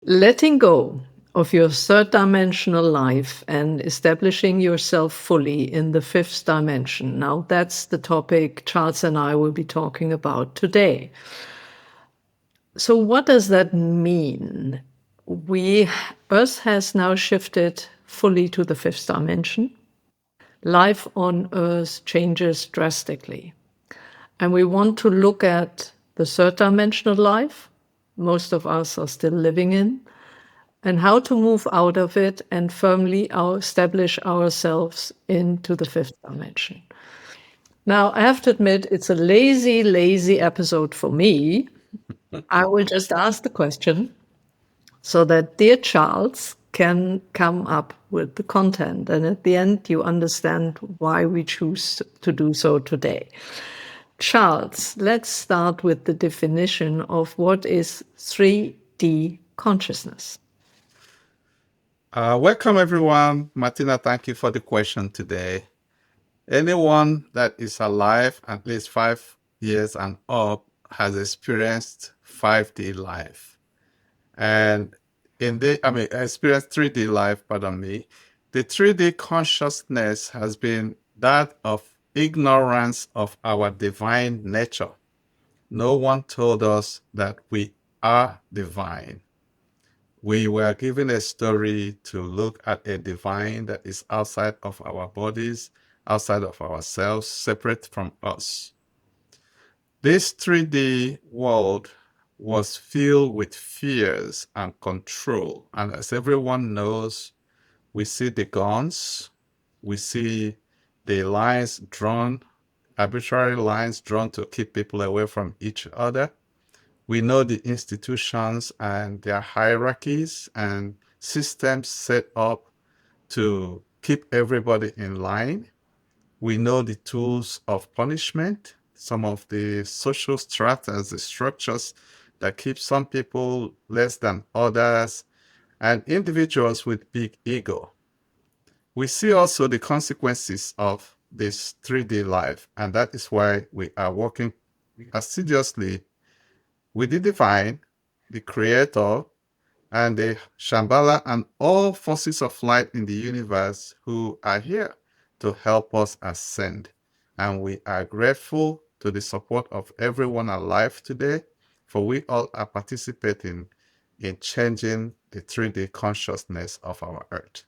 Letting go of your third dimensional life and establishing yourself fully in the fifth dimension. Now, that's the topic Charles and I will be talking about today. So, what does that mean? Earth has now shifted fully to the fifth dimension. Life on Earth changes drastically. And we want to look at the third dimensional life most of us are still living in, and how to move out of it and firmly establish ourselves into the fifth dimension. Now, I have to admit, it's a lazy episode for me. I will just ask the question so that dear Charles can come up with the content. And at the end, you understand why we choose to do so today. Charles, let's start with the definition of what is 3D consciousness. Welcome, everyone. Martina, thank you for the question today. Anyone that is alive at least 5 years and up has experienced 5D life. And experienced 3D life, pardon me. The 3D consciousness has been that of ignorance of our divine nature. No one told us that we are divine. We were given a story to look at a divine that is outside of our bodies, outside of ourselves, separate from us. This 3D world was filled with fears and control. And as everyone knows, we see the guns, we see the lines drawn, arbitrary lines drawn to keep people away from each other. We know the institutions and their hierarchies and systems set up to keep everybody in line. We know the tools of punishment, some of the social stratas, the structures that keep some people less than others, and individuals with big ego. We see also the consequences of this 3D life, and that is why we are working assiduously with the divine, the creator, and the Shambhala and all forces of light in the universe who are here to help us ascend. And we are grateful to the support of everyone alive today, for we all are participating in changing the 3D consciousness of our earth.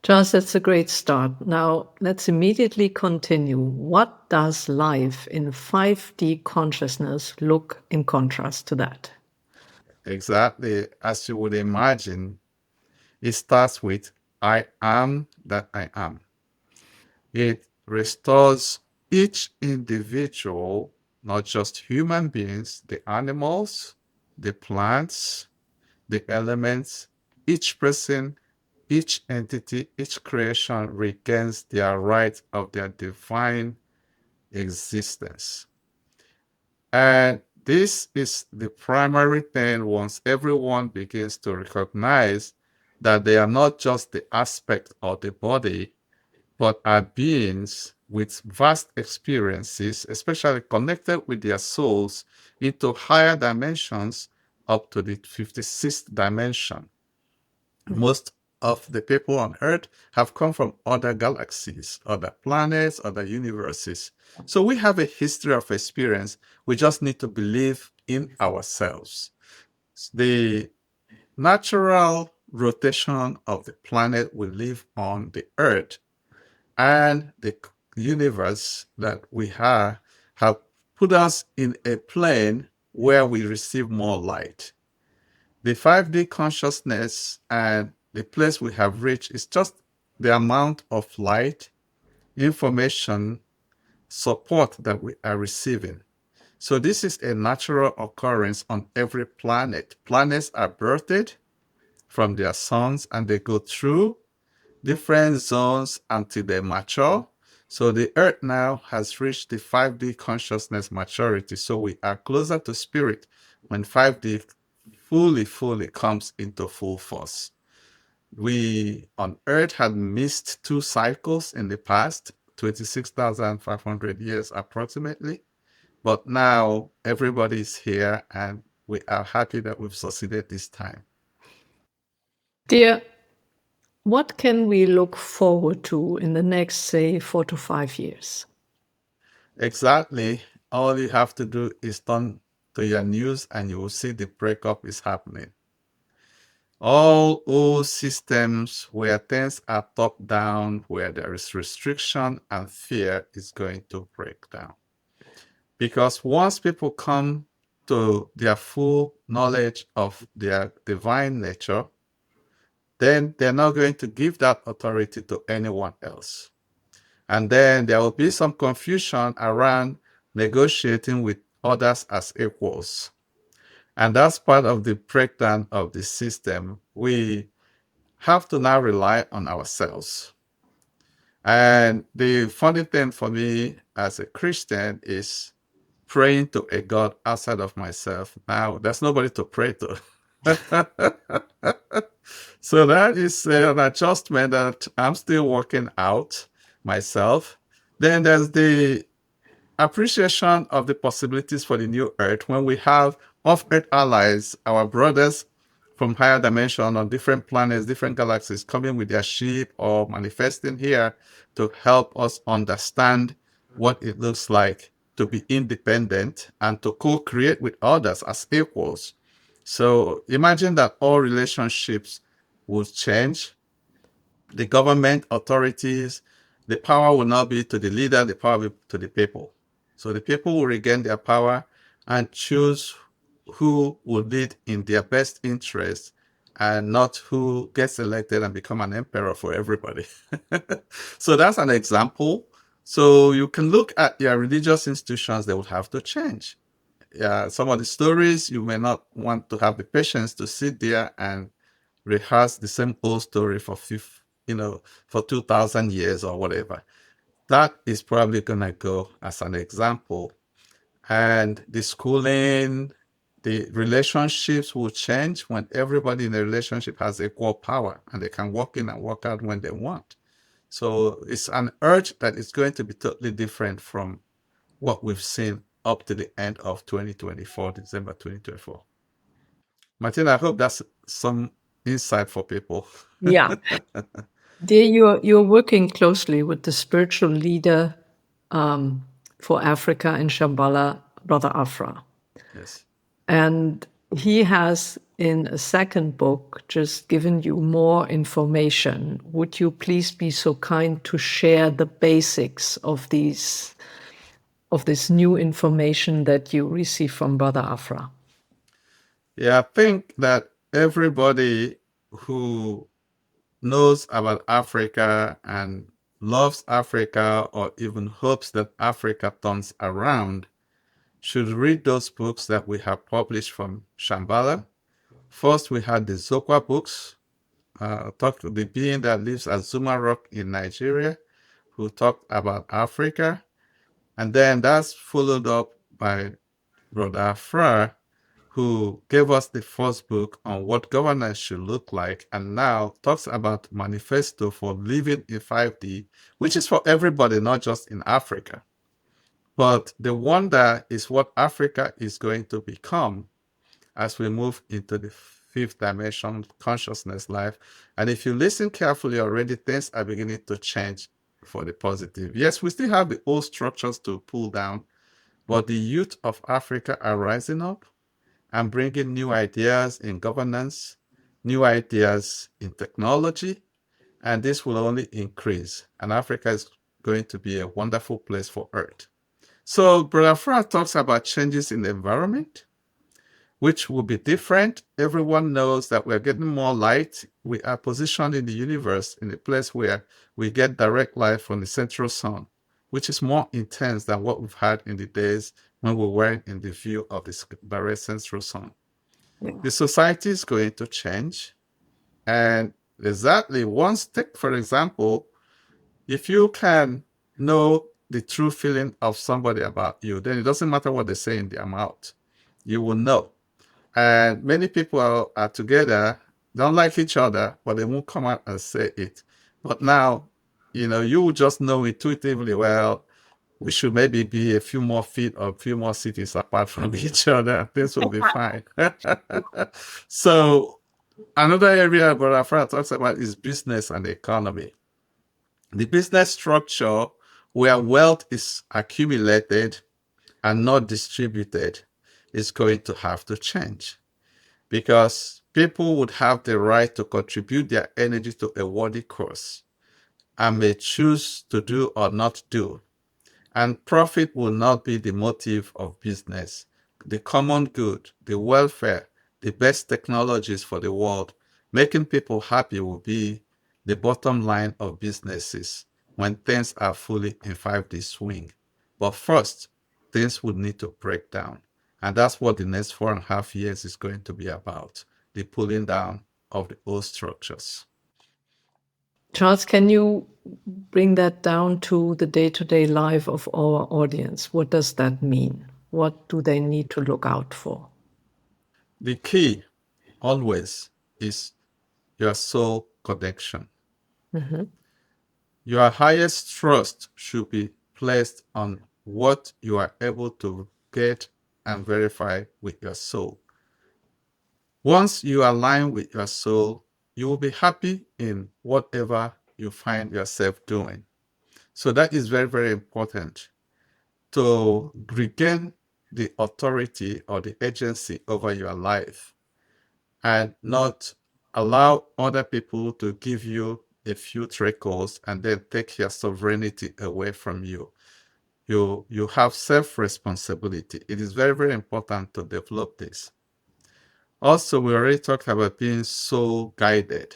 Charles, that's a great start. Now, let's immediately continue. What does life in 5D consciousness look in contrast to that? Exactly as you would imagine, it starts with I am that I am. It restores each individual, not just human beings, the animals, the plants, the elements, each person, each entity, each creation regains their right of their divine existence. And this is the primary thing once everyone begins to recognize that they are not just the aspect of the body, but are beings with vast experiences, especially connected with their souls into higher dimensions up to the 56th dimension. Most of the people on Earth have come from other galaxies, other planets, other universes. So we have a history of experience. We just need to believe in ourselves. The natural rotation of the planet we live on, the Earth, and the universe that we have put us in a plane where we receive more light. The 5D consciousness and the place we have reached is just the amount of light, information, support that we are receiving. So this is a natural occurrence on every planet. Planets are birthed from their suns and they go through different zones until they mature. So the Earth now has reached the 5D consciousness maturity. So we are closer to spirit when 5D fully comes into full force. We on Earth had missed 2 cycles in the past, 26,500 years approximately. But now everybody is here and we are happy that we've succeeded this time. Dear, what can we look forward to in the next, say, 4 to 5 years? Exactly. All you have to do is turn to your news and you will see the breakup is happening. All old systems where things are top down, where there is restriction and fear, is going to break down. Because once people come to their full knowledge of their divine nature, then they're not going to give that authority to anyone else. And then there will be some confusion around negotiating with others as equals. And that's part of the breakdown of the system. We have to now rely on ourselves. And the funny thing for me as a Christian is praying to a God outside of myself. Now, there's nobody to pray to. So that is an adjustment that I'm still working out myself. Then there's the appreciation of the possibilities for the new earth when we have off-earth allies, our brothers from higher dimension on different planets, different galaxies, coming with their ship or manifesting here to help us understand what it looks like to be independent and to co-create with others as equals. So imagine that all relationships will change. The government authorities, the power will not be to the leader, the power will be to the people. So the people will regain their power and choose who will lead in their best interest and not who gets elected and become an emperor for everybody. So that's an example. So you can look at your religious institutions, they will have to change. Some of the stories, you may not want to have the patience to sit there and rehearse the same old story for for 2,000 years or whatever. That is probably going to go as an example. And the schooling, the relationships will change when everybody in the relationship has equal power and they can walk in and walk out when they want. So it's an urge that is going to be totally different from what we've seen up to the end of 2024, December 2024. Martina, I hope that's some insight for people. Yeah. Dear, you're working closely with the spiritual leader for Africa in Shambhala, Brother Afra. Yes. And he has, in a second book, just given you more information. Would you please be so kind to share the basics of this new information that you receive from Brother Afra? Yeah, I think that everybody who knows about Africa and loves Africa or even hopes that Africa turns around should read those books that we have published from Shambhala. First, we had the SZOKWA books, talked to the being that lives at Zuma Rock in Nigeria, who talked about Africa. And then that's followed up by Brother Afra, who gave us the first book on what governance should look like, and now talks about Manifesto for living in 5D, which is for everybody, not just in Africa. But the wonder is what Africa is going to become as we move into the fifth dimension consciousness life. And if you listen carefully already, things are beginning to change for the positive. Yes, we still have the old structures to pull down, but the youth of Africa are rising up and bringing new ideas in governance, new ideas in technology, and this will only increase. And Africa is going to be a wonderful place for Earth. So Brother Fred talks about changes in the environment, which will be different. Everyone knows that we're getting more light. We are positioned in the universe in a place where we get direct light from the central sun, which is more intense than what we've had in the days when we weren't in the view of the direct central sun. The society is going to change. And exactly one stick, for example, if you can know the true feeling of somebody about you, then it doesn't matter what they say in their mouth. You will know. And many people are together, don't like each other, but they won't come out and say it. But now, you will just know intuitively, well, we should maybe be a few more feet or a few more cities apart from each other. This will be fine. So Another area Brother Afra talks about is business and economy. The business structure where wealth is accumulated and not distributed is going to have to change, because people would have the right to contribute their energy to a worthy cause and may choose to do or not do. And profit will not be the motive of business. The common good, the welfare, the best technologies for the world, making people happy will be the bottom line of businesses when things are fully in 5D swing. But first, things would need to break down. And that's what the next 4.5 years is going to be about, the pulling down of the old structures. Charles, can you bring that down to the day-to-day life of our audience? What does that mean? What do they need to look out for? The key always is your soul connection. Your highest trust should be placed on what you are able to get and verify with your soul. Once you align with your soul, you will be happy in whatever you find yourself doing. So that is very, very important to regain the authority or the agency over your life and not allow other people to give you a few trickles and then take your sovereignty away from you. You have self-responsibility. It is very, very important to develop this. Also, we already talked about being soul guided.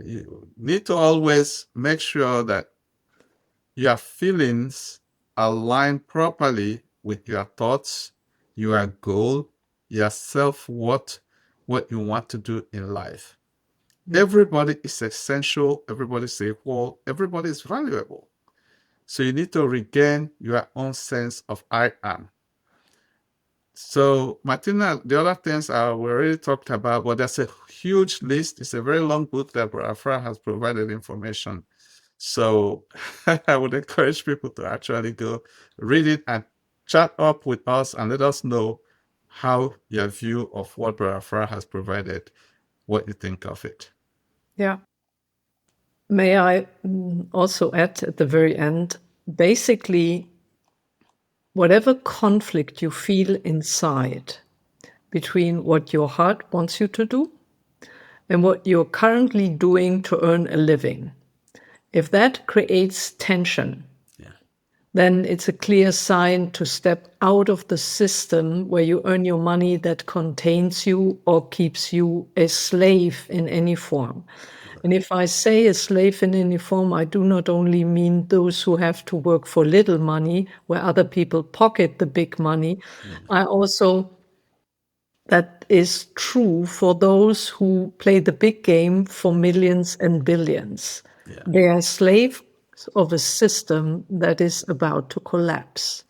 You need to always make sure that your feelings align properly with your thoughts, your goal, your self-worth, what you want to do in life. Everybody is essential, everybody is equal, everybody is valuable. So you need to regain your own sense of I am. So, Martina, the other things we already talked about, but there's a huge list. It's a very long book that Brother Afra has provided information. So I would encourage people to actually go read it and chat up with us and let us know how your view of what Brother Afra has provided, what you think of it. Yeah. May I also add at the very end, basically, whatever conflict you feel inside between what your heart wants you to do and what you're currently doing to earn a living, if that creates tension, then it's a clear sign to step out of the system where you earn your money that contains you or keeps you a slave in any form. And if I say a slave in any form, I do not only mean those who have to work for little money, where other people pocket the big money. I also, that is true for those who play the big game for millions and billions. They are slaves of a system that is about to collapse.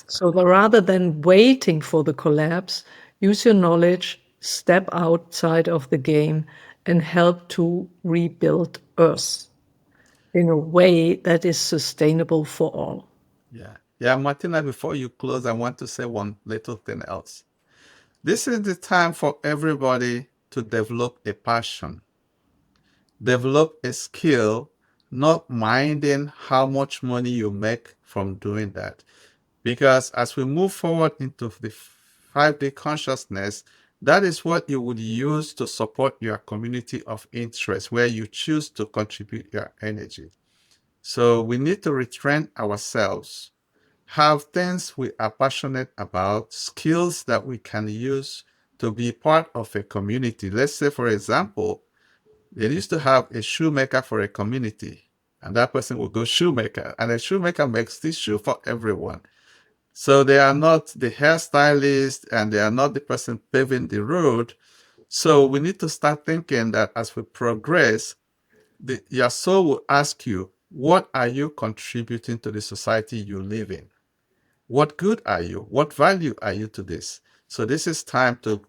So rather than waiting for the collapse, use your knowledge, step outside of the game, and help to rebuild Earth in a way that is sustainable for all. Yeah, Martina, before you close, I want to say one little thing else. This is the time for everybody to develop a passion, develop a skill, not minding how much money you make from doing that. Because as we move forward into the 5D consciousness, that is what you would use to support your community of interest, where you choose to contribute your energy. So we need to retrain ourselves, have things we are passionate about, skills that we can use to be part of a community. Let's say, for example, they used to have a shoemaker for a community, and that person will go shoemaker, and a shoemaker makes this shoe for everyone. So they are not the hairstylist and they are not the person paving the road. So we need to start thinking that as we progress, your soul will ask you, what are you contributing to the society you live in? What good are you? What value are you to this? So this is time to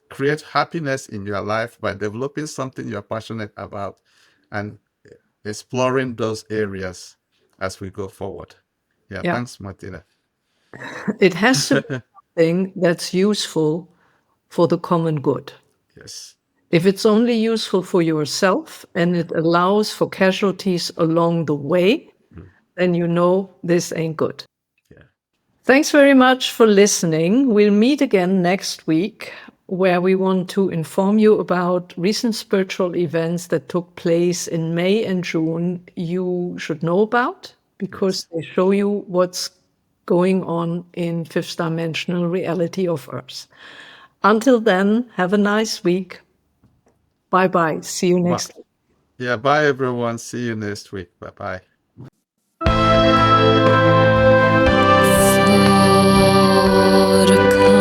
create happiness in your life by developing something you're passionate about and exploring those areas as we go forward. Yeah. Thanks, Martina. It has to be something that's useful for the common good. Yes. If it's only useful for yourself and it allows for casualties along the way, then you know this ain't good. Yeah. Thanks very much for listening. We'll meet again next week, where we want to inform you about recent spiritual events that took place in May and June you should know about, because they show you what's going on in fifth dimensional reality of Earth. Until then, have a nice week. Bye-bye. See you next week. Yeah, bye everyone. See you next week. Bye-bye. SZOKWA